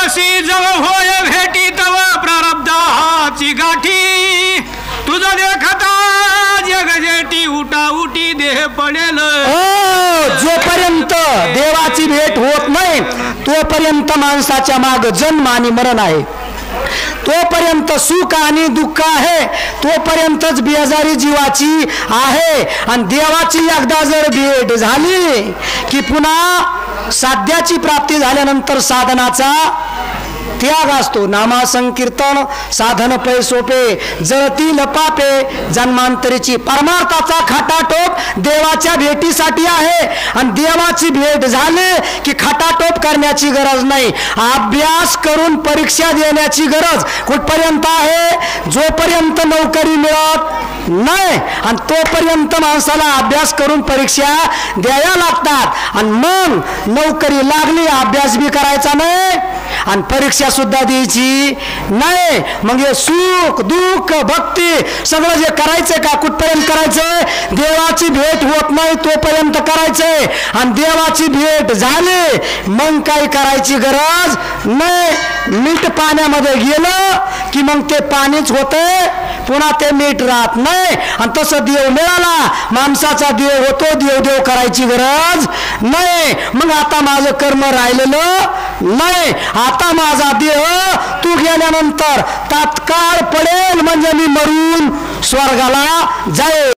जशी जवळ होय भेटी तव प्रारब्धाची गाठी तुझं देखता जगजेटी उठा उठी देह पडेल। जोपर्यंत देवाची भेट होत नाही तोपर्यंत माणसाच्या माग जन्म आणि मरण आहे, तोपर्यंत सुख आणि दुःख आहे, तोपर्यंतच बेजारी जीवाची आहे। आणि देवाची एकदा जर भेट झाली की पुन्हा साध्याची प्राप्ती झाल्यानंतर साधनाचा त्याग असतो। नामा संकीर्तन साधन पै सोपे जळती लपापे जन्मांतरीची परमार्थाचा खटाटोप देवाच्या भेटीसाठी आहे। आणि देवाची भेट झाली की खटाटोप करण्याची गरज नाही, अभ्यास करून परीक्षा देण्याची गरज कुठपर्यंत आहे, जोपर्यंत नोकरी मिळत नाही आणि तोपर्यंत माणसाला अभ्यास करून परीक्षा द्याव्या लागतात। आणि मग नोकरी लागली अभ्यास बी करायचा नाही आणि परीक्षा सुद्धा द्यायची नाही। मग हे सुख दुःख भक्ती सगळं जे करायचंय का कुठपर्यंत करायचंय, देवाची भेट होत नाही तोपर्यंत करायचंय। आणि देवाची भेट झाली मग काही करायची गरज नाही। मीठ पाण्यामध्ये गेलं की मग ते पाणीच होतंय, पुन्हा ते मीठ राहत नाही। आणि तसं देव मिळाला माणसाचा देव होतो, देव देव करायची गरज नाही। मग आता माझं कर्म राहिलेलं नाही, आता माझा देह तू गेल्यानंतर तात्काळ पडेल म्हणजे मी मरून स्वर्गाला जाईल।